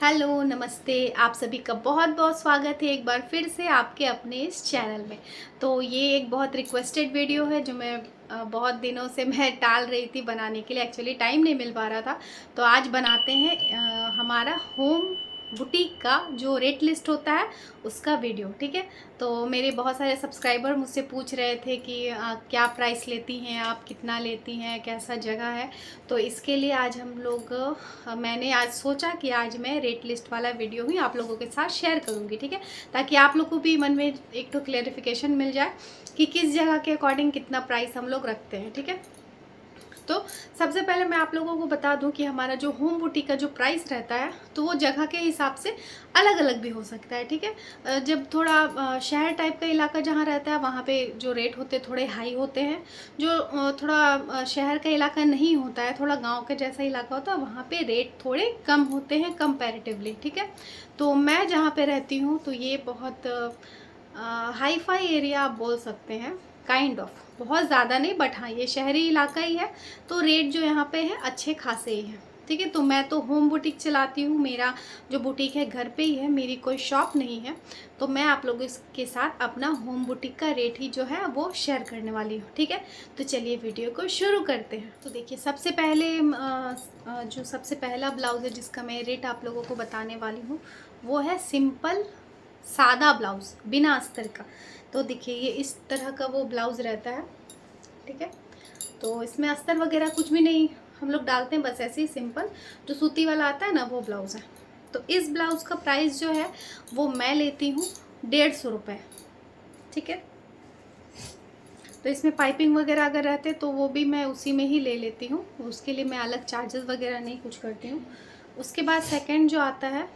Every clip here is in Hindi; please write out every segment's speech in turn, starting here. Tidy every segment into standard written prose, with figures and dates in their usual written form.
हेलो, नमस्ते। आप सभी का बहुत बहुत स्वागत है एक बार फिर से आपके अपने इस चैनल में। तो ये एक बहुत रिक्वेस्टेड वीडियो है जो मैं बहुत दिनों से मैं टाल रही थी बनाने के लिए। एक्चुअली टाइम नहीं मिल पा रहा था, तो आज बनाते हैं हमारा होम बुटीक का जो रेट लिस्ट होता है उसका वीडियो। ठीक है, तो मेरे बहुत सारे सब्सक्राइबर मुझसे पूछ रहे थे कि क्या प्राइस लेती हैं आप, कितना लेती हैं, कैसा जगह है। तो इसके लिए आज हम लोग मैंने आज सोचा कि आज मैं रेट लिस्ट वाला वीडियो ही आप लोगों के साथ शेयर करूंगी। ठीक है, ताकि आप लोगों को भी मन में एक तो क्लेरिफिकेशन मिल जाए कि किस जगह के अकॉर्डिंग कितना प्राइस हम लोग रखते हैं। ठीक है, तो सबसे पहले मैं आप लोगों को बता दूं कि हमारा जो होम बुटीक का जो प्राइस रहता है तो वो जगह के हिसाब से अलग अलग भी हो सकता है। ठीक है, जब थोड़ा शहर टाइप का इलाका जहाँ रहता है वहाँ पे जो रेट होते हैं थोड़े हाई होते हैं। जो थोड़ा शहर का इलाका नहीं होता है, थोड़ा गाँव के जैसा इलाका होता है, वहाँ पे रेट थोड़े कम होते हैं कंपेरेटिवली। ठीक है, तो मैं जहाँ पे रहती हूँ तो ये बहुत हाई फाई एरिया आप बोल सकते हैं, काइंड ऑफ। बहुत ज़्यादा नहीं, बट हाँ ये शहरी इलाका ही है, तो रेट जो यहाँ पे है अच्छे खासे ही हैं। ठीक है, तो मैं तो होम बुटीक चलाती हूँ, मेरा जो बुटीक है घर पे ही है, मेरी कोई शॉप नहीं है। तो मैं आप लोगों के साथ अपना होम बुटीक का रेट ही जो है वो शेयर करने वाली हूँ। ठीक है, तो चलिए वीडियो को शुरू करते हैं। तो देखिए, सबसे पहले जो सबसे पहला ब्लाउज़ है जिसका मैं रेट आप लोगों को बताने वाली हूँ वो है सिंपल सादा ब्लाउज़ बिना अस्तर का। तो देखिए, ये इस तरह का वो ब्लाउज़ रहता है। ठीक है, तो इसमें अस्तर वगैरह कुछ भी नहीं हम लोग डालते हैं, बस ऐसे ही सिंपल जो सूती वाला आता है ना वो ब्लाउज़ है। तो इस ब्लाउज़ का प्राइस जो है वो मैं लेती हूँ 150 रुपये। ठीक है, तो इसमें पाइपिंग वगैरह अगर रहते तो वो भी मैं उसी में ही ले लेती हूँ, उसके लिए मैं अलग चार्जेस वगैरह नहीं कुछ करती हूँ। उसके बाद सेकंड जो आता है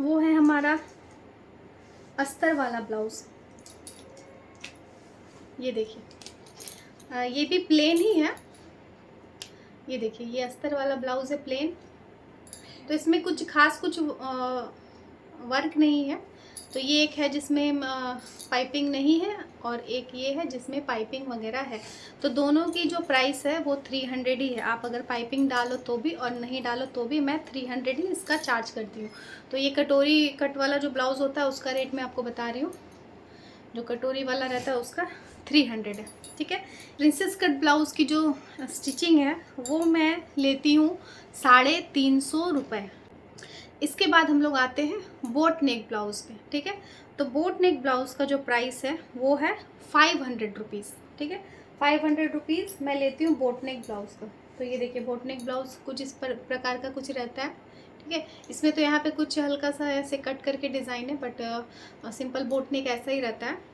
वो है हमारा अस्तर वाला ब्लाउज़। ये देखिए, ये भी प्लेन ही है। ये देखिए, ये अस्तर वाला ब्लाउज़ है प्लेन, तो इसमें कुछ खास कुछ वर्क नहीं है। तो ये एक है जिसमें पाइपिंग नहीं है और एक ये है जिसमें पाइपिंग वगैरह है। तो दोनों की जो प्राइस है वो 300 ही है। आप अगर पाइपिंग डालो तो भी और नहीं डालो तो भी मैं 300 ही इसका चार्ज करती हूँ। तो ये कटोरी कट वाला जो ब्लाउज़ होता है उसका रेट मैं आपको बता रही हूँ। जो कटोरी वाला रहता है उसका 300 है। ठीक है, प्रिंसेस कट ब्लाउज़ की जो स्टिचिंग है वो मैं लेती हूँ 350 रुपये। इसके बाद हम लोग आते हैं बोट नेक ब्लाउज़ पे। ठीक है, तो बोट नेक ब्लाउज़ का जो प्राइस है वो है 500 रुपीज़। ठीक है, 500 रुपीज़ मैं लेती हूँ बोट नेक ब्लाउज़ का। तो ये देखिए, बोट नेक ब्लाउज़ कुछ इस प्रकार का कुछ रहता है। ठीक है, इसमें तो यहाँ पे कुछ हल्का सा ऐसे कट करके डिज़ाइन है, बट सिंपल बोट नेक ऐसा ही रहता है।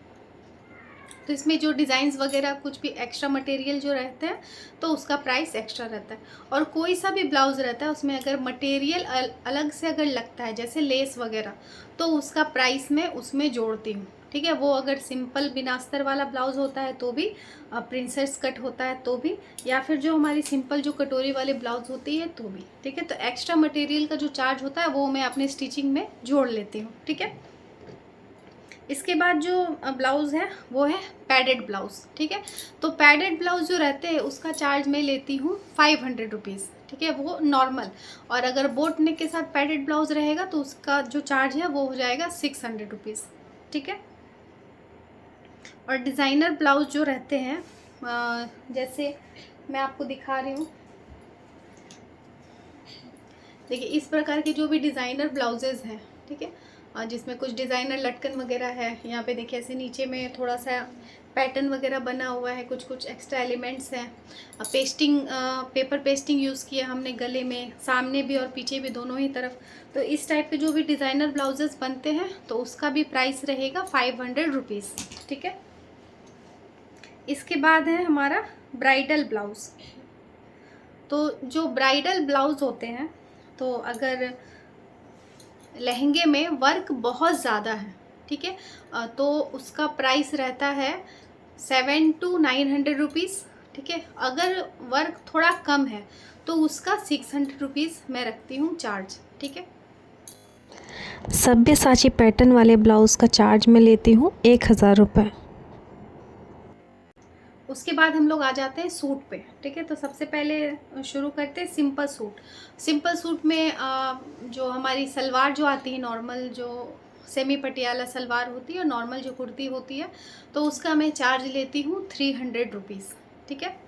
तो इसमें जो डिज़ाइंस वगैरह कुछ भी एक्स्ट्रा मटेरियल जो रहते हैं तो उसका प्राइस एक्स्ट्रा रहता है। और कोई सा भी ब्लाउज़ रहता है उसमें अगर मटेरियल अलग से अगर लगता है जैसे लेस वगैरह, तो उसका प्राइस मैं उसमें जोड़ती हूँ। ठीक है, वो अगर सिंपल बिना अस्तर वाला ब्लाउज़ होता है तो भी, प्रिंसेस कट होता है तो भी, या फिर जो हमारी सिंपल जो कटोरी वाली ब्लाउज़ होती है तो भी। ठीक है, तो एक्स्ट्रा मटेरियल का जो चार्ज होता है वो मैं अपने स्टिचिंग में जोड़ लेती हूँ। ठीक है, इसके बाद जो ब्लाउज़ है वो है पैडेड ब्लाउज़। ठीक है, तो पैडेड ब्लाउज़ जो रहते हैं उसका चार्ज मैं लेती हूँ 500 रुपीज़। ठीक है, वो नॉर्मल। और अगर बोट नेक के साथ पैडेड ब्लाउज़ रहेगा तो उसका जो चार्ज है वो हो जाएगा 600 रुपीज़। ठीक है, और डिज़ाइनर ब्लाउज़ जो रहते हैं जैसे मैं आपको दिखा रही हूँ, देखिए इस प्रकार के जो भी डिज़ाइनर ब्लाउजेज़ हैं। ठीक है, जिसमें कुछ डिज़ाइनर लटकन वगैरह है। यहाँ पे देखिए ऐसे नीचे में थोड़ा सा पैटर्न वगैरह बना हुआ है, कुछ कुछ एक्स्ट्रा एलिमेंट्स हैं। पेस्टिंग, पेपर पेस्टिंग यूज़ किया हमने गले में, सामने भी और पीछे भी दोनों ही तरफ। तो इस टाइप के जो भी डिज़ाइनर ब्लाउजेज़ बनते हैं तो उसका भी प्राइस रहेगा 500 रुपीज़। ठीक है, इसके बाद है हमारा ब्राइडल ब्लाउज़। तो जो ब्राइडल ब्लाउज़ होते हैं, तो अगर लहंगे में वर्क बहुत ज़्यादा है, ठीक है, तो उसका प्राइस रहता है 700 to 900 रुपीज़। ठीक है, अगर वर्क थोड़ा कम है तो उसका 600 रुपीज़ मैं रखती हूँ चार्ज। ठीक है, सब्यसाची पैटर्न वाले ब्लाउज़ का चार्ज मैं लेती हूँ 1000 रुपये। उसके बाद हम लोग आ जाते हैं सूट पे, ठीक है। तो सबसे पहले शुरू करते हैं सिंपल सूट। सिंपल सूट में जो हमारी सलवार जो आती है नॉर्मल, जो सेमी पटियाला सलवार होती है और नॉर्मल जो कुर्ती होती है, तो उसका मैं चार्ज लेती हूँ 300 रुपीज़, ठीक है।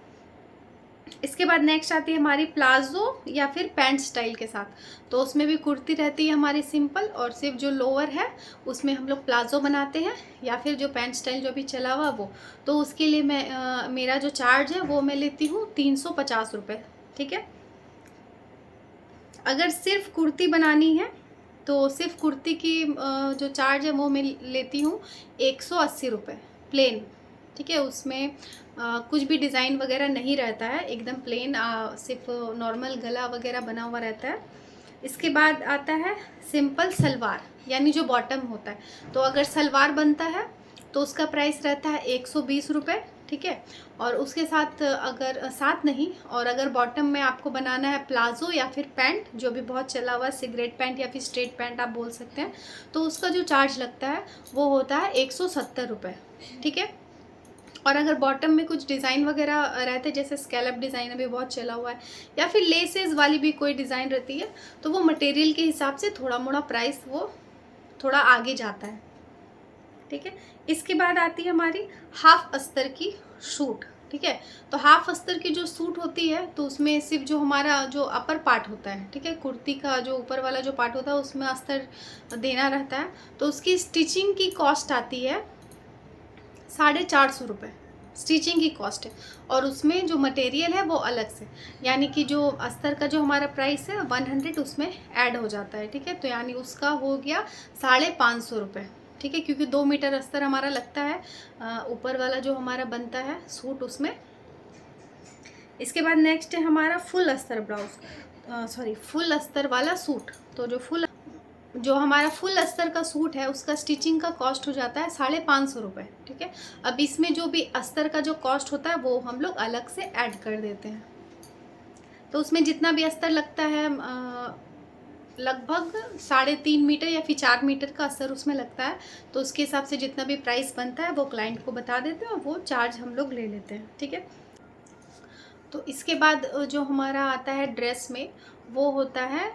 इसके बाद नेक्स्ट आती है हमारी प्लाजो या फिर पैंट स्टाइल के साथ। तो उसमें भी कुर्ती रहती है हमारी सिंपल, और सिर्फ जो लोअर है उसमें हम लोग प्लाजो बनाते हैं, या फिर जो पैंट स्टाइल जो भी चला हुआ वो। तो उसके लिए मैं मेरा जो चार्ज है वो मैं लेती हूँ 350 रुपये, ठीक है। अगर सिर्फ कुर्ती बनानी है तो सिर्फ कुर्ती की जो चार्ज है वो मैं लेती हूँ 180 रुपये प्लेन, ठीक है। उसमें कुछ भी डिज़ाइन वगैरह नहीं रहता है, एकदम प्लेन, सिर्फ नॉर्मल गला वगैरह बना हुआ रहता है। इसके बाद आता है सिंपल सलवार, यानी जो बॉटम होता है। तो अगर सलवार बनता है तो उसका प्राइस रहता है 120 रुपये, ठीक है। और उसके साथ अगर साथ नहीं, और अगर बॉटम में आपको बनाना है प्लाजो या फिर पैंट, जो भी बहुत चला हुआ है, सिगरेट पैंट या फिर स्ट्रेट पैंट आप बोल सकते हैं, तो उसका जो चार्ज लगता है वो होता है 170 रुपये, ठीक है। और अगर बॉटम में कुछ डिज़ाइन वगैरह रहते हैं, जैसे स्कैलप डिज़ाइन अभी बहुत चला हुआ है, या फिर लेसेस वाली भी कोई डिज़ाइन रहती है, तो वो मटेरियल के हिसाब से थोड़ा मोड़ा प्राइस वो थोड़ा आगे जाता है, ठीक है। इसके बाद आती है हमारी हाफ अस्तर की सूट, ठीक है। तो हाफ अस्तर की जो सूट होती है तो उसमें सिर्फ जो हमारा जो अपर पार्ट होता है, ठीक है, कुर्ती का जो ऊपर वाला जो पार्ट होता है उसमें अस्तर देना रहता है। तो उसकी स्टिचिंग की कॉस्ट आती है 450 रुपये, स्टिचिंग की कॉस्ट है। और उसमें जो मटेरियल है वो अलग से, यानी कि जो अस्तर का जो हमारा प्राइस है 100 उसमें ऐड हो जाता है, ठीक है। तो यानी उसका हो गया 550 रुपये, ठीक है, क्योंकि 2 मीटर अस्तर हमारा लगता है ऊपर वाला जो हमारा बनता है सूट उसमें। इसके बाद नेक्स्ट है हमारा फुल अस्तर ब्लाउज, फुल अस्तर वाला सूट। तो जो हमारा फुल अस्तर का सूट है उसका स्टिचिंग का कॉस्ट हो जाता है 550 रुपये, ठीक है। अब इसमें जो भी अस्तर का जो कॉस्ट होता है वो हम लोग अलग से ऐड कर देते हैं। तो उसमें जितना भी अस्तर लगता है लगभग 3.5 मीटर या फिर 4 मीटर का अस्तर उसमें लगता है। तो उसके हिसाब से जितना भी प्राइस बनता है वो क्लाइंट को बता देते हैं और वो चार्ज हम लोग ले लेते हैं, ठीक है। तो इसके बाद जो हमारा आता है ड्रेस में, वो होता है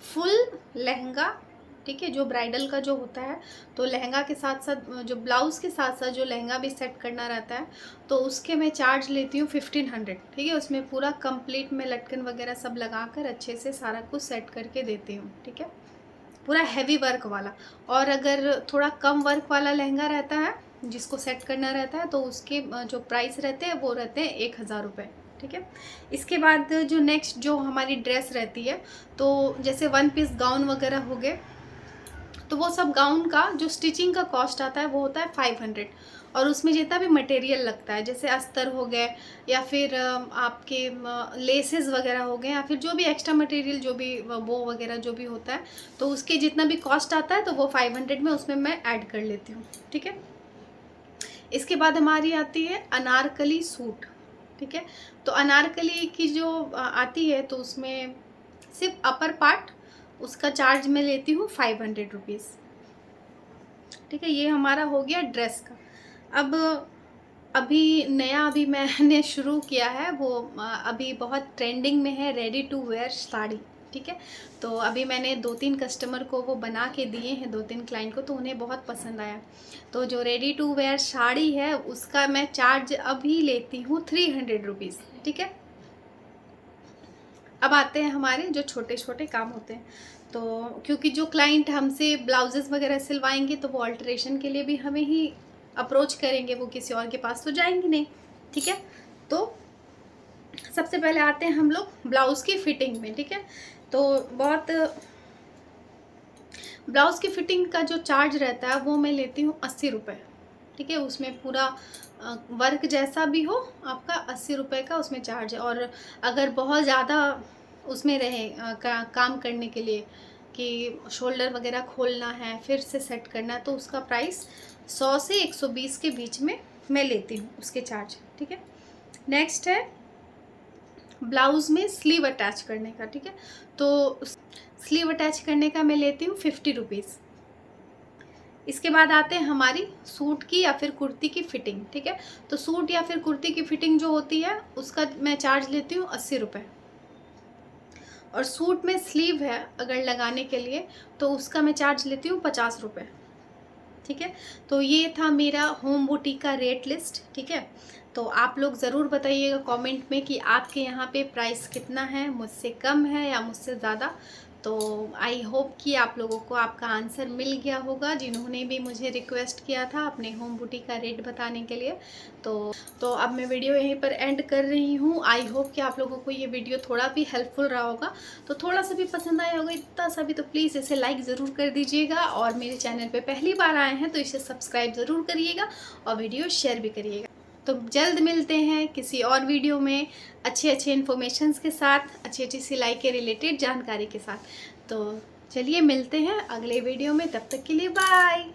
फुल लहंगा, ठीक है, जो ब्राइडल का जो होता है। तो लहंगा के साथ साथ जो ब्लाउज़ के साथ साथ जो लहंगा भी सेट करना रहता है, तो उसके मैं चार्ज लेती हूँ 1500, ठीक है। उसमें पूरा कंप्लीट में लटकन वगैरह सब लगा कर अच्छे से सारा कुछ सेट करके देती हूँ, ठीक है, पूरा हैवी वर्क वाला। और अगर थोड़ा कम वर्क वाला लहंगा रहता है जिसको सेट करना रहता है, तो उसके जो प्राइस रहते हैं वो रहते हैं 1000 रुपये, ठीक है। इसके बाद जो नेक्स्ट जो हमारी ड्रेस रहती है, तो जैसे 1 पीस गाउन वगैरह हो गए, तो वो सब गाउन का जो स्टिचिंग का कॉस्ट आता है वो होता है 500। और उसमें जितना भी मटेरियल लगता है, जैसे अस्तर हो गए या फिर आपके लेसेस वगैरह हो गए, या फिर जो भी एक्स्ट्रा मटेरियल जो भी वो वगैरह जो भी होता है, तो उसके जितना भी कॉस्ट आता है तो वो 500 में उसमें मैं ऐड कर लेती हूँ, ठीक है। इसके बाद हमारी आती है अनारकली सूट, ठीक है। तो अनारकली की जो आती है तो उसमें सिर्फ अपर पार्ट, उसका चार्ज मैं लेती हूँ 500 रुपीज़, ठीक है। ये हमारा हो गया ड्रेस का। अब अभी मैंने शुरू किया है वो अभी बहुत ट्रेंडिंग में है रेडी टू वेयर साड़ी, ठीक है। तो अभी मैंने 2-3 कस्टमर को वो बना के दिए हैं, 2-3 क्लाइंट को, तो उन्हें बहुत पसंद आया। तो जो रेडी टू वेयर साड़ी है उसका मैं चार्ज अभी लेती हूँ 300 रुपीज़, ठीक है। अब आते हैं हमारे जो छोटे छोटे काम होते हैं। तो क्योंकि जो क्लाइंट हमसे ब्लाउजेस वगैरह सिलवाएंगे तो वो अल्ट्रेशन के लिए भी हमें ही अप्रोच करेंगे, वो किसी और के पास तो जाएंगे नहीं, ठीक है। तो सबसे पहले आते हैं हम लोग ब्लाउज़ की फिटिंग में, ठीक है। तो ब्लाउज़ की फिटिंग का जो चार्ज रहता है वो मैं लेती हूँ 80 रुपये, ठीक है। उसमें पूरा वर्क जैसा भी हो आपका 80 रुपये का उसमें चार्ज है। और अगर बहुत ज़्यादा उसमें रहे काम करने के लिए कि शोल्डर वगैरह खोलना है फिर से सेट करना है, तो उसका प्राइस 100 से 120 के बीच में मैं लेती हूँ उसके चार्ज, ठीक है। नेक्स्ट है ब्लाउज़ में स्लीव अटैच करने का, ठीक है। तो स्लीव अटैच करने का मैं लेती हूँ 50 रुपीज़। इसके बाद आते हैं हमारी सूट की या फिर कुर्ती की फिटिंग। ठीक है, तो सूट या फिर कुर्ती की फिटिंग जो होती है उसका मैं चार्ज लेती हूँ 80 रुपये, और सूट में स्लीव है अगर लगाने के लिए तो उसका मैं चार्ज लेती हूँ 50 रुपये। ठीक है, तो ये था मेरा होम बुटीक का रेट लिस्ट। ठीक है, तो आप लोग ज़रूर बताइएगा कमेंट में कि आपके यहाँ पे प्राइस कितना है, मुझसे कम है या मुझसे ज़्यादा। तो आई होप कि आप लोगों को आपका आंसर मिल गया होगा, जिन्होंने भी मुझे रिक्वेस्ट किया था अपने होम बुटीक का रेट बताने के लिए। तो अब मैं वीडियो यहीं पर एंड कर रही हूँ। आई होप कि आप लोगों को ये वीडियो थोड़ा भी हेल्पफुल रहा होगा, तो थोड़ा सा भी पसंद आया होगा, इतना सा भी, तो प्लीज़ इसे लाइक ज़रूर कर दीजिएगा, और मेरे चैनल पे पहली बार आए हैं तो इसे सब्सक्राइब ज़रूर करिएगा और वीडियो शेयर भी करिएगा। तो जल्द मिलते हैं किसी और वीडियो में अच्छे इन्फॉर्मेशंस के साथ, अच्छी सिलाई के रिलेटेड जानकारी के साथ। तो चलिए मिलते हैं अगले वीडियो में, तब तक के लिए बाय।